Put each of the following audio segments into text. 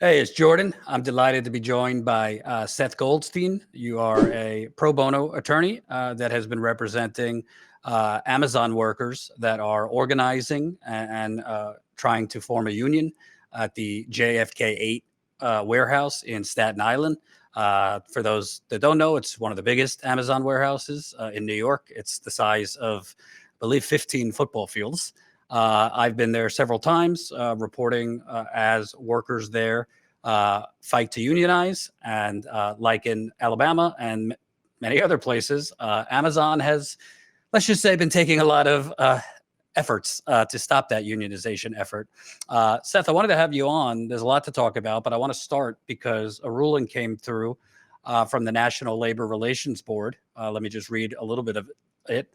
Hey, it's Jordan. I'm delighted to be joined by Seth Goldstein. You are a pro bono attorney that has been representing Amazon workers that are organizing and trying to form a union at the JFK 8 warehouse in Staten Island. For those that don't know, it's one of the biggest Amazon warehouses in New York. It's the size of, I believe, 15 football fields. I've been there several times reporting as workers there fight to unionize. And like in Alabama and many other places, Amazon has, let's just say, been taking a lot of efforts to stop that unionization effort. Seth, I wanted to have you on. There's a lot to talk about, but I want to start because a ruling came through from the National Labor Relations Board. Let me just read a little bit of it.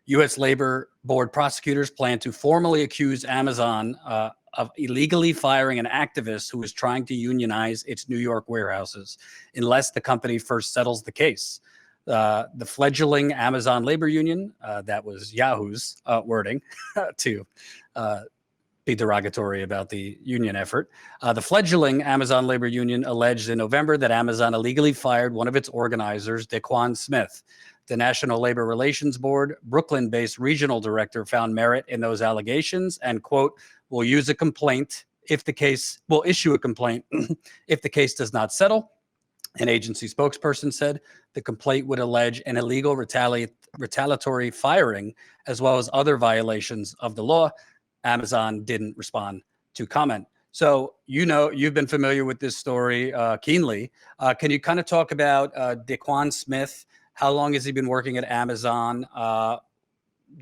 U.S. Labor Board prosecutors plan to formally accuse Amazon of illegally firing an activist who is trying to unionize its New York warehouses unless the company first settles the case. The fledgling Amazon labor union, that was Yahoo's wording to be derogatory about the union effort. The fledgling Amazon labor union alleged in November that Amazon illegally fired one of its organizers, Daquan Smith. The National Labor Relations Board, Brooklyn-based regional director, found merit in those allegations and, quote, will use a complaint if the case, will issue a complaint if the case does not settle. An agency spokesperson said the complaint would allege an illegal retaliatory firing as well as other violations of the law. Amazon didn't respond to comment. So, you've been familiar with this story keenly. Can you kind of talk about Daquan Smith? How long has he been working at Amazon?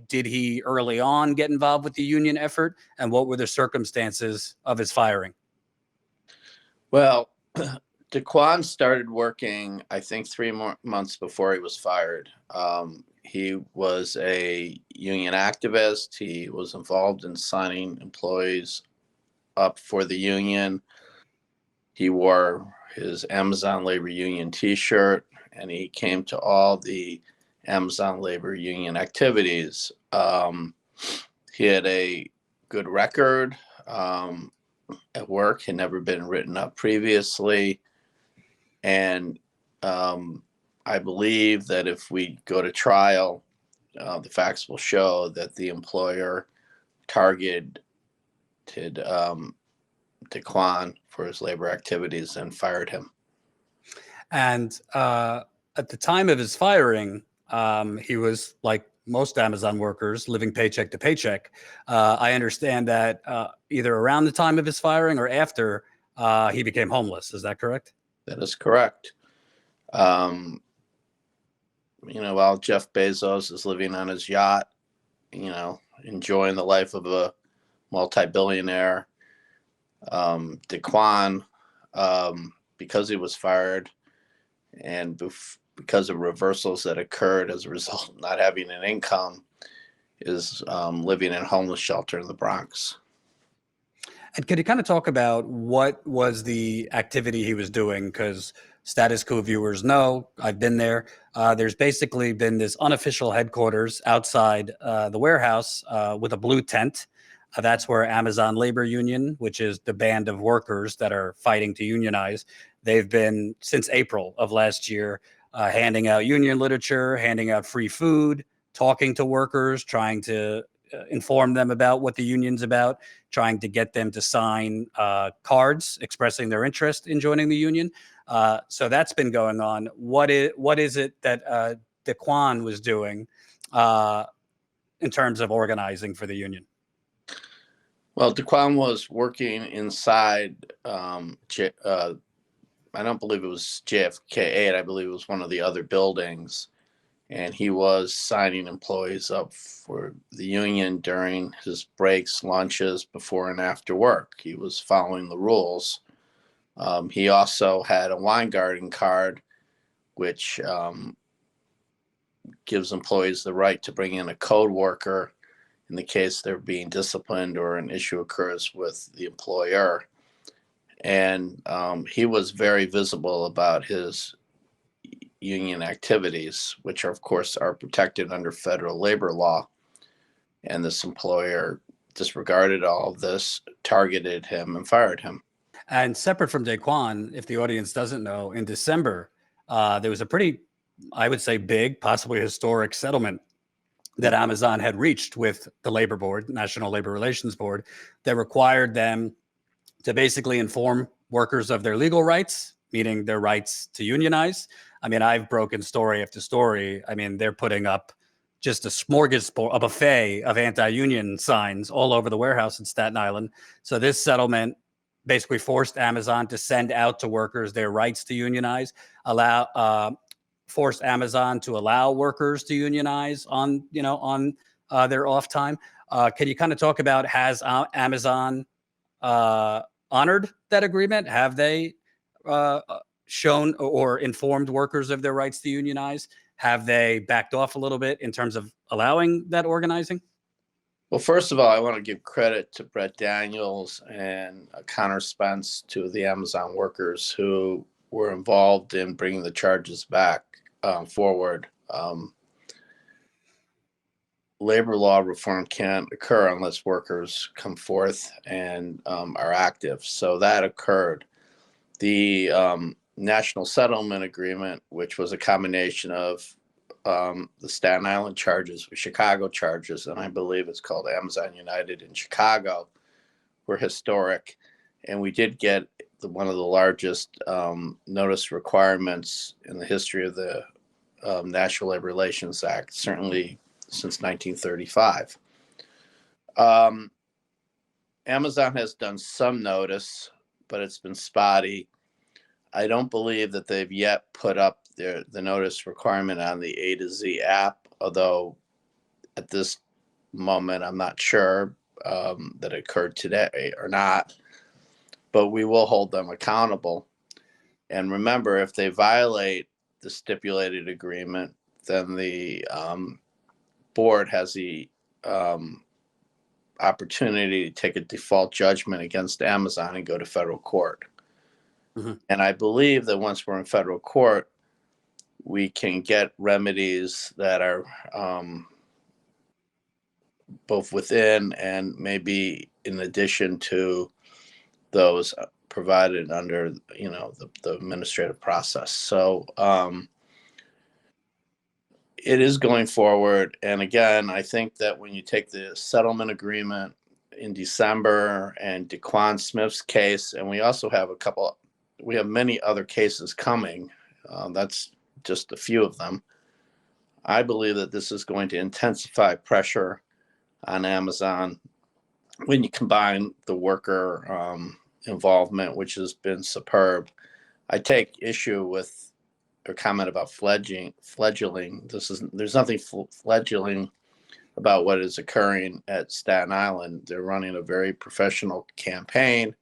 Did he early on get involved with the union effort? And what were the circumstances of his firing? Well, Daquan started working, I think, 3 months before he was fired. He was a union activist. He was involved in signing employees up for the union. He wore his Amazon Labor Union t-shirt, and he came to all the Amazon Labor Union activities. He had a good record at work. Had never been written up previously. And I believe that if we go to trial, the facts will show that the employer targeted Daquan for his labor activities and fired him. And at the time of his firing, he was, like most Amazon workers, living paycheck to paycheck. I understand that either around the time of his firing or after, he became homeless. Is that correct? That is correct. While Jeff Bezos is living on his yacht, enjoying the life of a multi-billionaire, Daquan, because he was fired and because of reversals that occurred as a result of not having an income, is living in a homeless shelter in the Bronx. And can you kind of talk about what was the activity he was doing? Because Status Coup viewers know, I've been there. There's basically been this unofficial headquarters outside the warehouse with a blue tent. That's where Amazon Labor Union, which is the band of workers that are fighting to unionize, they've been since April of last year handing out union literature, handing out free food, talking to workers, trying to inform them about what the union's about, trying to get them to sign cards expressing their interest in joining the union. So that's been going on. What is it that Daquan was doing in terms of organizing for the union? Well, Daquan was working inside, I don't believe it was JFK 8, I believe it was one of the other buildings. And he was signing employees up for the union during his breaks, lunches, before and after work. He was following the rules. He also had a wine garden card, which gives employees the right to bring in a code worker in the case they're being disciplined or an issue occurs with the employer. And he was very visible about his union activities, which are, of course, are protected under federal labor law. And this employer disregarded all of this, targeted him, and fired him. And separate from Daquan, if the audience doesn't know, in December, there was a pretty, I would say, big, possibly historic settlement that Amazon had reached with the Labor Board, National Labor Relations Board, that required them to basically inform workers of their legal rights, meaning their rights to unionize. I mean, I've broken story after story. I mean, they're putting up just a smorgasbord, a buffet of anti-union signs all over the warehouse in Staten Island. So this settlement basically forced Amazon to send out to workers their rights to unionize, forced Amazon to allow workers to unionize on their off time. Can you kind of talk about, has Amazon honored that agreement? Have they shown or informed workers of their rights to unionize? Have they backed off a little bit in terms of allowing that organizing? Well, first of all, I want to give credit to Brett Daniels and Connor Spence, two of the Amazon workers who were involved in bringing the charges back forward. Labor law reform can't occur unless workers come forth and are active. So that occurred. The National Settlement Agreement, which was a combination of the Staten Island charges with Chicago charges, and I believe it's called Amazon United in Chicago, were historic. And we did get one of the largest notice requirements in the history of the National Labor Relations Act, certainly since 1935. Amazon has done some notice, but it's been spotty. I don't believe that they've yet put up the notice requirement on the A to Z app, although at this moment, I'm not sure that it occurred today or not, but we will hold them accountable. And remember, if they violate the stipulated agreement, then the board has the opportunity to take a default judgment against Amazon and go to federal court. Mm-hmm. And I believe that once we're in federal court, we can get remedies that are both within and maybe in addition to those provided under, the administrative process. So it is going forward. And again, I think that when you take the settlement agreement in December and Daquan Smith's case, and we also have we have many other cases coming. That's just a few of them. I believe that this is going to intensify pressure on Amazon when you combine the worker involvement, which has been superb. I take issue with a comment about fledgling. There's nothing fledgling about what is occurring at Staten Island. They're running a very professional campaign,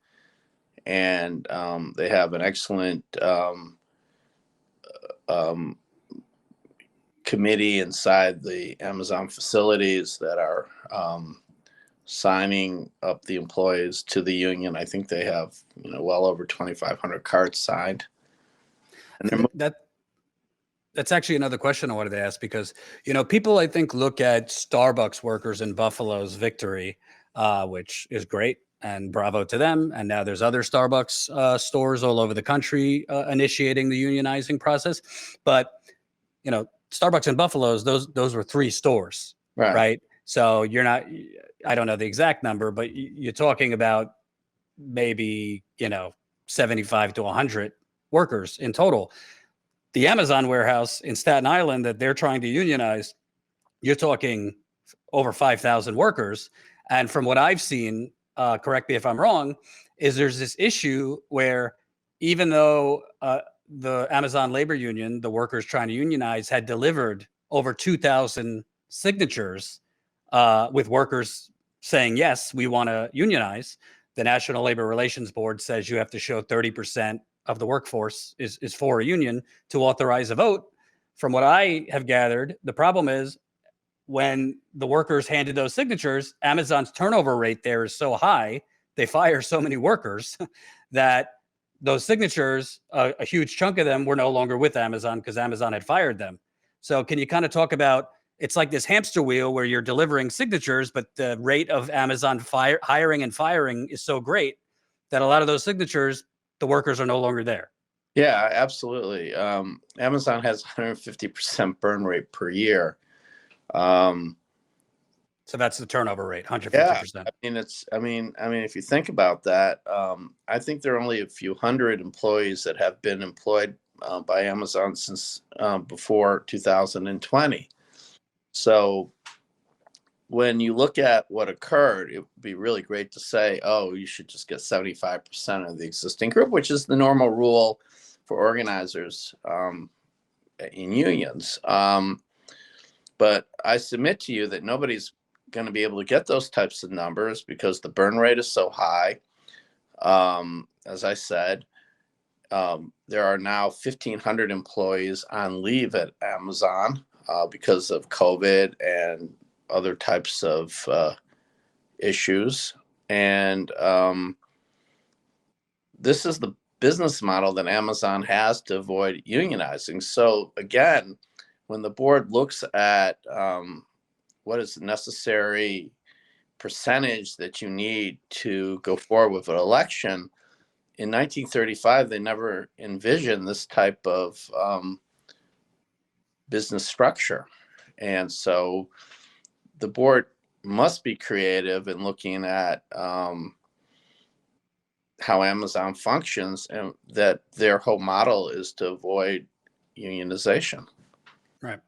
and they have an excellent committee inside the Amazon facilities that are signing up the employees to the union. I think they have well over 2,500 cards signed. And that's actually another question I wanted to ask, because people, I think, look at Starbucks workers in Buffalo's victory, which is great, and bravo to them. And now there's other Starbucks stores all over the country initiating the unionizing process. But Starbucks in Buffalo's, those were 3 stores, right? So you're not, I don't know the exact number, but you're talking about maybe 75 to 100 workers in total. The Amazon warehouse in Staten Island that they're trying to unionize, you're talking over 5,000 workers. And from what I've seen, correct me if I'm wrong, is there's this issue where even though the Amazon labor union, the workers trying to unionize, had delivered over 2,000 signatures with workers saying, yes, we want to unionize, the National Labor Relations Board says you have to show 30% of the workforce is for a union to authorize a vote. From what I have gathered, the problem is when the workers handed those signatures, Amazon's turnover rate there is so high, they fire so many workers that those signatures, a huge chunk of them were no longer with Amazon because Amazon had fired them. So can you kind of talk about, it's like this hamster wheel where you're delivering signatures, but the rate of Amazon hiring and firing is so great that a lot of those signatures, the workers are no longer there. Yeah, absolutely. Amazon has 150% burn rate per year. So that's the turnover rate, 150%. Yeah, I mean, if you think about that, I think there are only a few hundred employees that have been employed by Amazon since before 2020. So when you look at what occurred, it would be really great to say, oh, you should just get 75% of the existing group, which is the normal rule for organizers in unions. But I submit to you that nobody's going to be able to get those types of numbers because the burn rate is so high. As I said, there are now 1,500 employees on leave at Amazon because of COVID and other types of issues. And this is the business model that Amazon has to avoid unionizing. So again, when the board looks at what is the necessary percentage that you need to go forward with an election, in 1935, they never envisioned this type of business structure. And so the board must be creative in looking at how Amazon functions, and that their whole model is to avoid unionization. Right.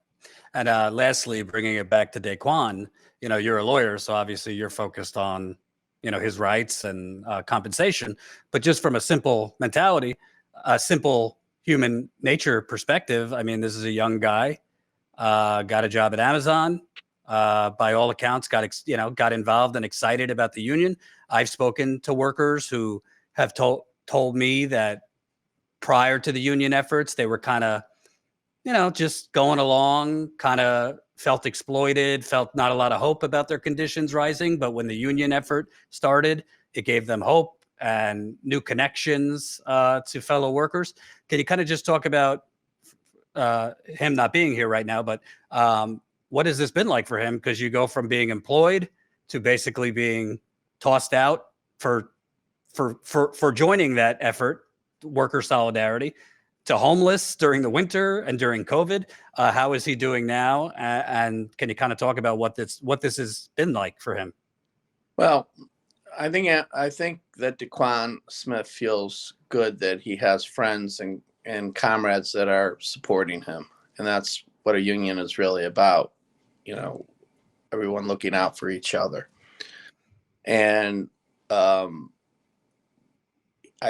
And lastly, bringing it back to Daquan, you're a lawyer, so obviously you're focused on, his rights and compensation. But just from a simple mentality, a simple human nature perspective, I mean, this is a young guy, got a job at Amazon. By all accounts, got involved and excited about the union. I've spoken to workers who have told me that prior to the union efforts, they were kind of, just going along, kind of felt exploited, felt not a lot of hope about their conditions rising. But when the union effort started, it gave them hope and new connections to fellow workers. Can you kind of just talk about him not being here right now, but what has this been like for him? Because you go from being employed to basically being tossed out for joining that effort, worker solidarity, to homeless during the winter and during COVID. How is he doing now? And can you kind of talk about what this has been like for him? Well, I think that Daquan Smith feels good that he has friends and comrades that are supporting him, and that's what a union is really about. Everyone looking out for each other. And I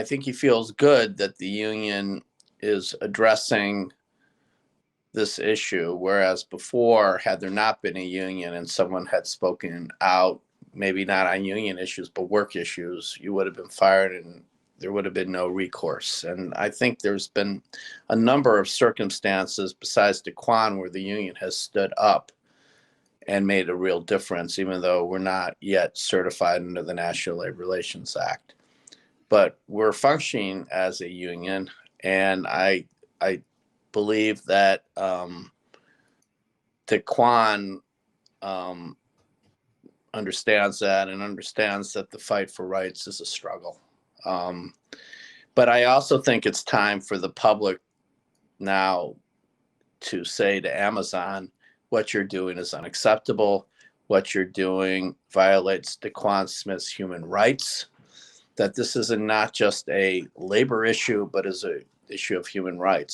think he feels good that the union is addressing this issue, whereas before, had there not been a union and someone had spoken out, maybe not on union issues, but work issues, you would have been fired and there would have been no recourse. And I think there's been a number of circumstances besides Daquan where the union has stood up and made a real difference, even though we're not yet certified under the National Labor Relations Act. But we're functioning as a union, and I believe that Daquan understands that and understands that the fight for rights is a struggle. But I also think it's time for the public now to say to Amazon, what you're doing is unacceptable. What you're doing violates Daquan Smith's human rights, that this is not just a labor issue, but is an issue of human rights.